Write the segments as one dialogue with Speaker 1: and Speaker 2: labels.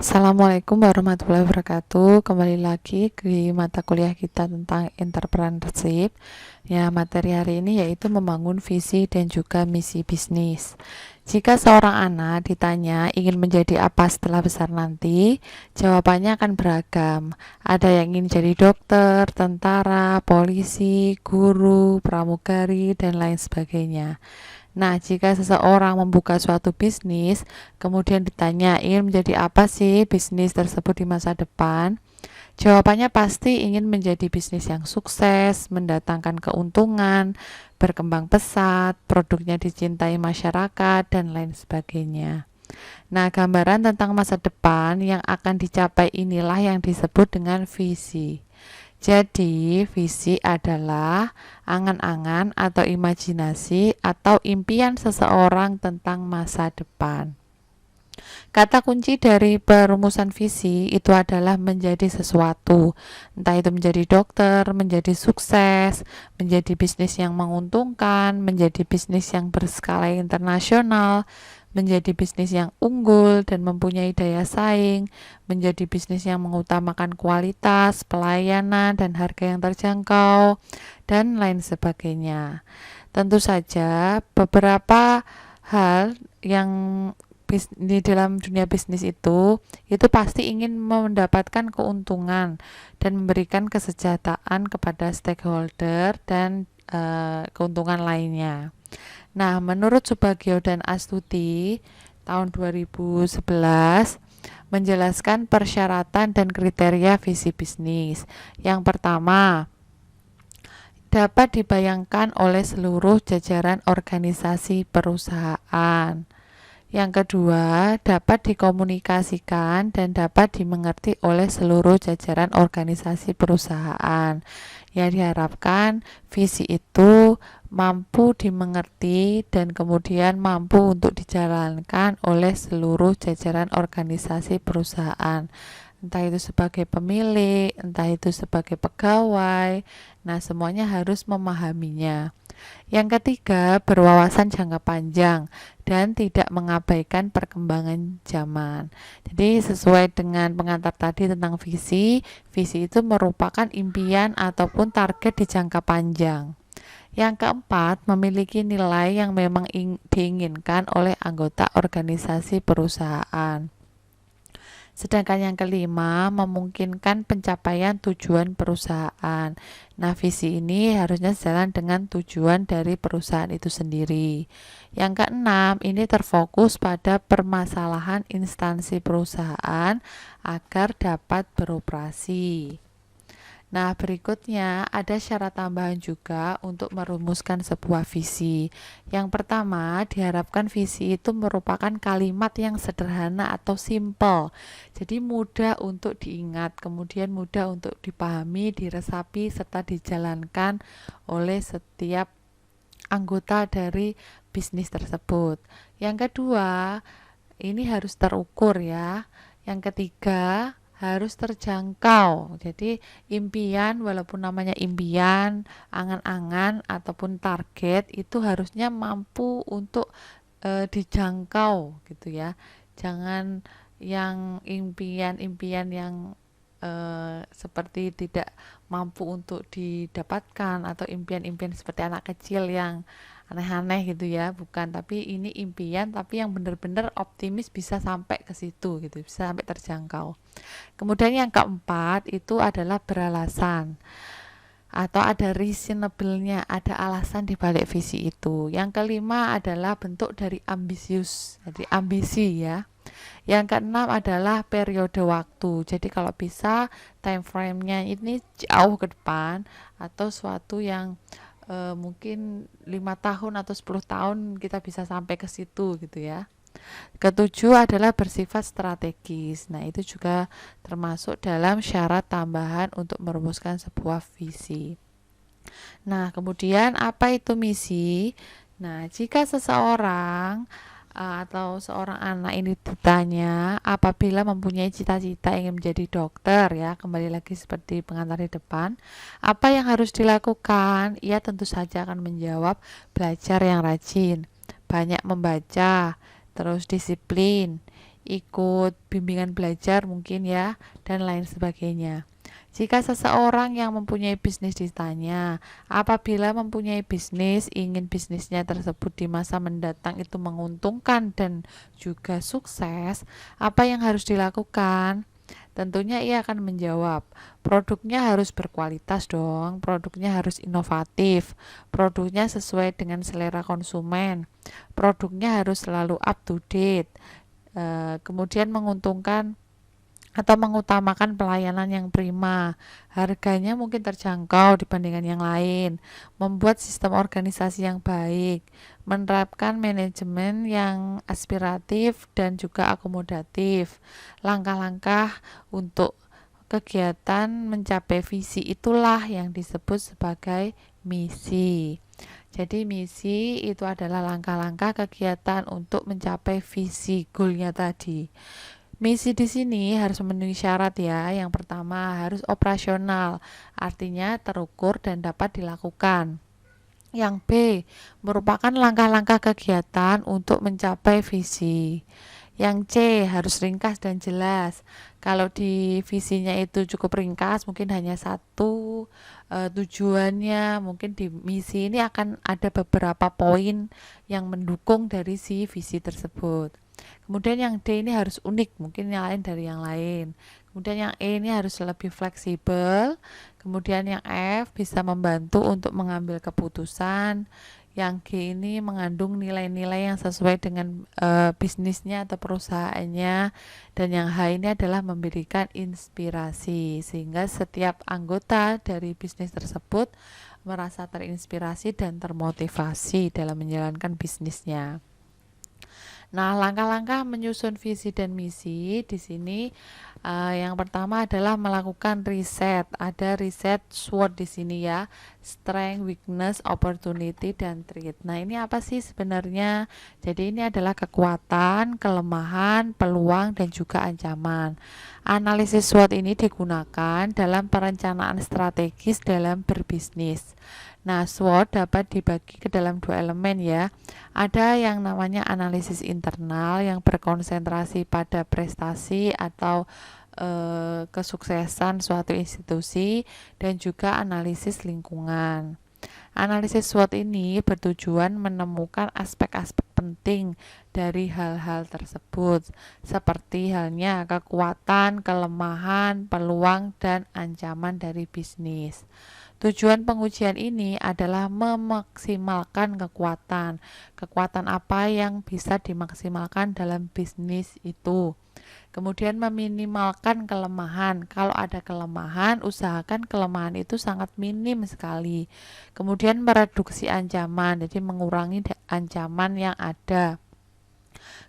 Speaker 1: Assalamualaikum warahmatullahi wabarakatuh. Kembali lagi di mata kuliah kita tentang entrepreneurship. Ya, materi hari ini yaitu membangun visi dan juga misi bisnis. Jika seorang anak ditanya ingin menjadi apa setelah besar nanti, jawabannya akan beragam. Ada yang ingin jadi dokter, tentara, polisi, guru, pramugari, dan lain sebagainya. Nah, jika seseorang membuka suatu bisnis, kemudian ditanya ingin menjadi apa sih bisnis tersebut di masa depan, jawabannya pasti ingin menjadi bisnis yang sukses, mendatangkan keuntungan, berkembang pesat, produknya dicintai masyarakat, dan lain sebagainya. Nah, gambaran tentang masa depan yang akan dicapai inilah yang disebut dengan visi. Jadi, visi adalah angan-angan atau imajinasi atau impian seseorang tentang masa depan. Kata kunci dari perumusan visi itu adalah menjadi sesuatu, entah itu menjadi dokter, menjadi sukses, menjadi bisnis yang menguntungkan, menjadi bisnis yang berskala internasional, menjadi bisnis yang unggul dan mempunyai daya saing, menjadi bisnis yang mengutamakan kualitas, pelayanan, dan harga yang terjangkau, dan lain sebagainya. Tentu saja beberapa hal yang di dalam dunia bisnis itu pasti ingin mendapatkan keuntungan dan memberikan kesejahteraan kepada stakeholder dan keuntungan lainnya. Nah, menurut Subagio dan Astuti tahun 2011 menjelaskan persyaratan dan kriteria visi bisnis. Yang pertama, dapat dibayangkan oleh seluruh jajaran organisasi perusahaan. Yang kedua, dapat dikomunikasikan dan dapat dimengerti oleh seluruh jajaran organisasi perusahaan. Yang diharapkan visi itu mampu dimengerti dan kemudian mampu untuk dijalankan oleh seluruh jajaran organisasi perusahaan. Entah itu sebagai pemilik, entah itu sebagai pegawai. Nah, semuanya harus memahaminya. Yang ketiga, berwawasan jangka panjang dan tidak mengabaikan perkembangan zaman. Jadi sesuai dengan pengantar tadi tentang visi, visi itu merupakan impian ataupun target di jangka panjang. Yang keempat, memiliki nilai yang memang diinginkan oleh anggota organisasi perusahaan. Sedangkan yang kelima, memungkinkan pencapaian tujuan perusahaan. Nah, visi ini harusnya sejalan dengan tujuan dari perusahaan itu sendiri. Yang keenam, ini terfokus pada permasalahan instansi perusahaan agar dapat beroperasi. Nah, berikutnya ada syarat tambahan juga untuk merumuskan sebuah visi. Yang pertama, diharapkan visi itu merupakan kalimat yang sederhana atau simple. Jadi mudah untuk diingat, kemudian mudah untuk dipahami, diresapi, serta dijalankan oleh setiap anggota dari bisnis tersebut. Yang kedua, ini harus terukur ya. Yang ketiga, harus terjangkau. Jadi impian, walaupun namanya impian, angan-angan ataupun target itu harusnya mampu untuk dijangkau gitu ya. Jangan yang impian-impian yang seperti tidak mampu untuk didapatkan atau impian-impian seperti anak kecil yang aneh-aneh gitu ya, bukan, tapi ini impian tapi yang benar-benar optimis bisa sampai ke situ gitu, bisa sampai terjangkau. Kemudian yang keempat itu adalah beralasan atau ada reasonable-nya, ada alasan di balik visi itu. Yang kelima adalah bentuk dari ambisius, jadi ambisi ya. Yang keenam adalah periode waktu. Jadi kalau bisa time frame-nya ini jauh ke depan atau suatu yang mungkin 5 tahun atau 10 tahun kita bisa sampai ke situ gitu ya. Ketujuh adalah bersifat strategis. Nah, itu juga termasuk dalam syarat tambahan untuk merumuskan sebuah visi. Nah, kemudian apa itu misi? Nah, jika seseorang atau seorang anak ini ditanya apabila mempunyai cita-cita ingin menjadi dokter ya, kembali lagi seperti pengantar di depan, apa yang harus dilakukan? Ia tentu saja akan menjawab belajar yang rajin, banyak membaca, terus disiplin, ikut bimbingan belajar mungkin ya, dan lain sebagainya. Jika seseorang yang mempunyai bisnis ditanya, apabila mempunyai bisnis, ingin bisnisnya tersebut di masa mendatang itu menguntungkan dan juga sukses, apa yang harus dilakukan? Tentunya ia akan menjawab, produknya harus berkualitas dong, produknya harus inovatif, produknya sesuai dengan selera konsumen, produknya harus selalu up to date, kemudian menguntungkan atau mengutamakan pelayanan yang prima, harganya mungkin terjangkau dibandingkan yang lain, membuat sistem organisasi yang baik, menerapkan manajemen yang aspiratif dan juga akomodatif. Langkah-langkah untuk kegiatan mencapai visi itulah yang disebut sebagai misi. Jadi misi itu adalah langkah-langkah kegiatan untuk mencapai visi goalnya tadi. Misi di sini harus memenuhi syarat ya. Yang pertama harus operasional, artinya terukur dan dapat dilakukan. Yang B, merupakan langkah-langkah kegiatan untuk mencapai visi. Yang C, harus ringkas dan jelas. Kalau di visinya itu cukup ringkas, mungkin hanya satu tujuannya, mungkin di misi ini akan ada beberapa poin yang mendukung dari si visi tersebut. Kemudian yang D ini harus unik, mungkin yang lain dari yang lain. Kemudian yang E ini harus lebih fleksibel. Kemudian yang F bisa membantu untuk mengambil keputusan. Yang G ini mengandung nilai-nilai yang sesuai dengan bisnisnya atau perusahaannya. Dan yang H ini adalah memberikan inspirasi, sehingga setiap anggota dari bisnis tersebut merasa terinspirasi dan termotivasi dalam menjalankan bisnisnya. Nah, langkah-langkah menyusun visi dan misi di sini yang pertama adalah melakukan riset. Ada riset SWOT di sini ya, strength, weakness, opportunity, dan threat. Nah, ini apa sih sebenarnya? Jadi ini adalah kekuatan, kelemahan, peluang, dan juga ancaman. Analisis SWOT ini digunakan dalam perencanaan strategis dalam berbisnis. Nah, SWOT dapat dibagi ke dalam dua elemen ya. Ada yang namanya analisis internal yang berkonsentrasi pada prestasi atau kesuksesan suatu institusi, dan juga analisis lingkungan. Analisis SWOT ini bertujuan menemukan aspek-aspek penting dari hal-hal tersebut, seperti halnya kekuatan, kelemahan, peluang, dan ancaman dari bisnis. Tujuan pengujian ini adalah memaksimalkan kekuatan. Kekuatan apa yang bisa dimaksimalkan dalam bisnis itu. Kemudian meminimalkan kelemahan. Kalau ada kelemahan, usahakan kelemahan itu sangat minim sekali. Kemudian mereduksi ancaman, jadi mengurangi ancaman yang ada.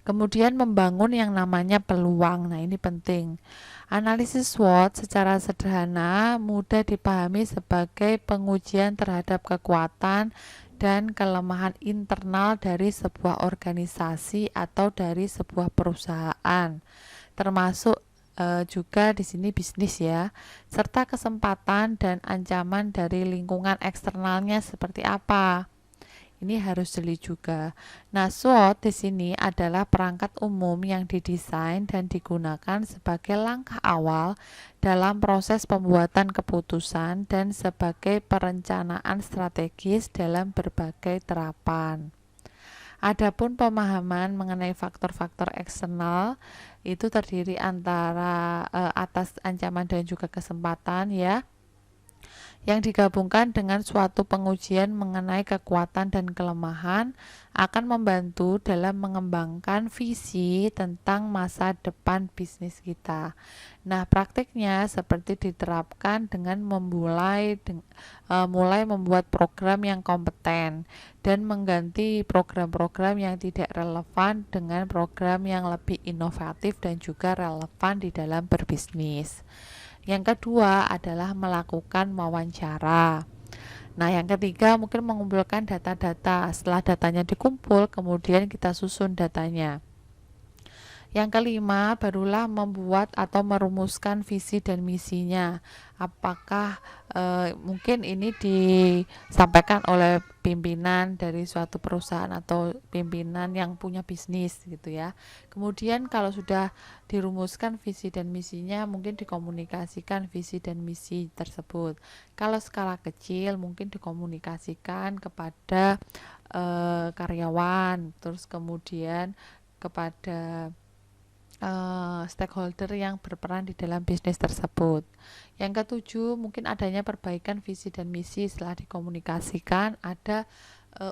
Speaker 1: Kemudian membangun yang namanya peluang. Nah, ini penting. Analisis SWOT secara sederhana mudah dipahami sebagai pengujian terhadap kekuatan dan kelemahan internal dari sebuah organisasi atau dari sebuah perusahaan, termasuk juga di sini bisnis ya, serta kesempatan dan ancaman dari lingkungan eksternalnya seperti apa. Ini harus jeli juga. Nah, SWOT di sini adalah perangkat umum yang didesain dan digunakan sebagai langkah awal dalam proses pembuatan keputusan dan sebagai perencanaan strategis dalam berbagai terapan. Adapun pemahaman mengenai faktor-faktor eksternal itu terdiri antara atas ancaman dan juga kesempatan ya, yang digabungkan dengan suatu pengujian mengenai kekuatan dan kelemahan akan membantu dalam mengembangkan visi tentang masa depan bisnis kita. Nah, praktiknya seperti diterapkan dengan mulai membuat program yang kompeten dan mengganti program-program yang tidak relevan dengan program yang lebih inovatif dan juga relevan di dalam berbisnis. Yang kedua adalah melakukan wawancara. Nah, yang ketiga mungkin mengumpulkan data-data. Setelah datanya dikumpul, kemudian kita susun datanya. Yang kelima, barulah membuat atau merumuskan visi dan misinya. Apakah mungkin ini disampaikan oleh pimpinan dari suatu perusahaan atau pimpinan yang punya bisnis gitu ya. Kemudian kalau sudah dirumuskan visi dan misinya, mungkin dikomunikasikan visi dan misi tersebut. Kalau skala kecil mungkin dikomunikasikan kepada karyawan, terus kemudian kepada stakeholder yang berperan di dalam bisnis tersebut. Yang ketujuh, mungkin adanya perbaikan visi dan misi setelah dikomunikasikan, ada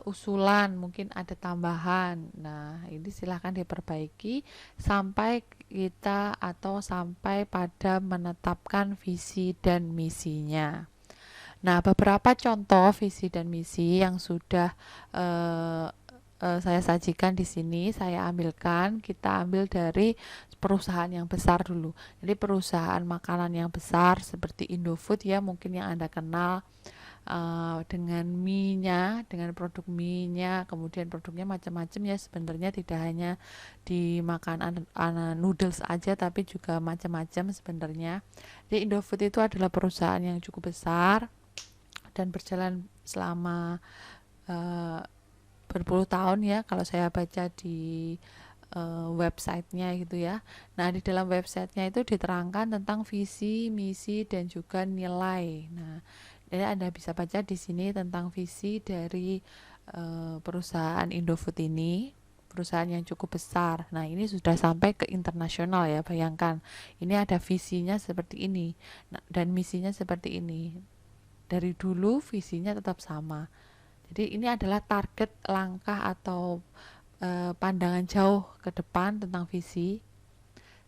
Speaker 1: usulan, mungkin ada tambahan. Nah, ini silahkan diperbaiki sampai kita atau sampai pada menetapkan visi dan misinya. Nah, beberapa contoh visi dan misi yang sudah saya sajikan di sini, saya ambilkan, kita ambil dari perusahaan yang besar dulu. Jadi perusahaan makanan yang besar seperti Indofood ya, mungkin yang Anda kenal, dengan mie-nya, dengan produk mie-nya, kemudian produknya macam-macam ya, sebenarnya tidak hanya dimakan noodles aja, tapi juga macam-macam sebenarnya. Jadi Indofood itu adalah perusahaan yang cukup besar dan berjalan selama berpuluh tahun ya, kalau saya baca di websitenya gitu ya. Nah, di dalam websitenya itu diterangkan tentang visi, misi, dan juga nilai. Nah, jadi Anda bisa baca di sini tentang visi dari perusahaan Indofood ini, perusahaan yang cukup besar. Nah, ini sudah sampai ke internasional ya, bayangkan. Ini ada visinya seperti ini, nah, dan misinya seperti ini. Dari dulu visinya tetap sama. Jadi ini adalah target langkah atau pandangan jauh ke depan tentang visi.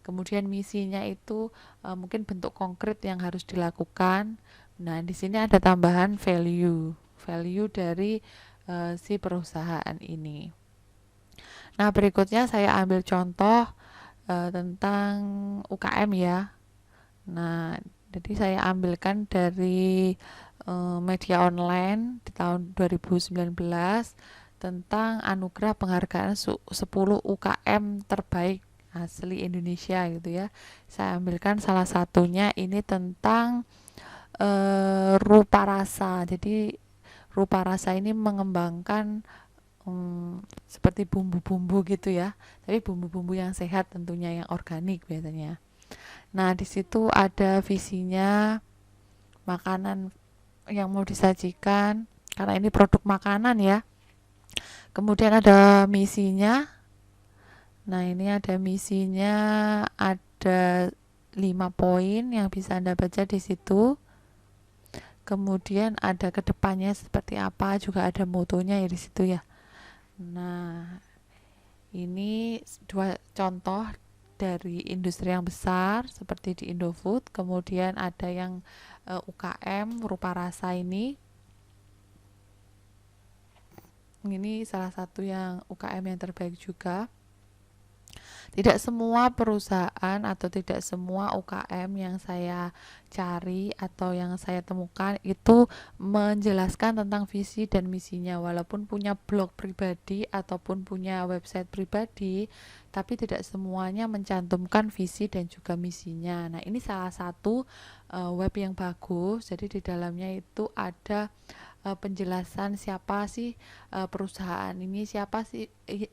Speaker 1: Kemudian misinya itu mungkin bentuk konkret yang harus dilakukan. Nah, di sini ada tambahan value dari si perusahaan ini. Nah, berikutnya saya ambil contoh tentang UKM ya. Nah, jadi saya ambilkan dari media online di tahun 2019 tentang anugerah penghargaan 10 UKM terbaik asli Indonesia gitu ya. Saya ambilkan salah satunya ini tentang rupa rasa. Jadi rupa rasa ini mengembangkan seperti bumbu-bumbu gitu ya. Tapi bumbu-bumbu yang sehat tentunya, yang organik biasanya. Nah, di situ ada visinya, makanan yang mau disajikan, karena ini produk makanan ya. Kemudian ada misinya. Nah, ini ada misinya, ada 5 poin yang bisa Anda baca di situ. Kemudian ada kedepannya seperti apa, juga ada motonya ya di situ ya. Nah, ini dua contoh dari industri yang besar seperti di Indofood. Kemudian ada yang UKM rupa rasa ini salah satu yang UKM yang terbaik juga. Tidak semua perusahaan atau tidak semua UKM yang saya cari atau yang saya temukan itu menjelaskan tentang visi dan misinya, walaupun punya blog pribadi ataupun punya website pribadi, tapi tidak semuanya mencantumkan visi dan juga misinya. Nah, ini salah satu web yang bagus. Jadi di dalamnya itu ada penjelasan siapa sih perusahaan ini, siapa sih,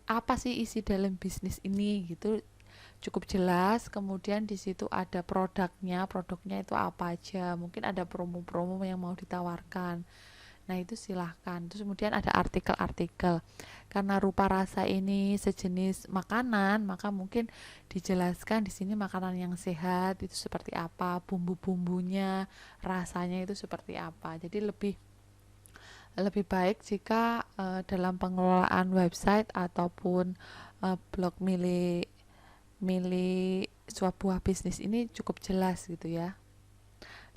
Speaker 1: apa sih isi dalam bisnis ini gitu, cukup jelas. Kemudian di situ ada produknya itu apa aja, mungkin ada promo-promo yang mau ditawarkan. Nah, itu silahkan. Terus kemudian ada artikel-artikel. Karena rupa rasa ini sejenis makanan, maka mungkin dijelaskan di sini makanan yang sehat itu seperti apa, bumbu-bumbunya, rasanya itu seperti apa. Jadi lebih baik jika dalam pengelolaan website ataupun blog milik sebuah bisnis ini cukup jelas gitu ya.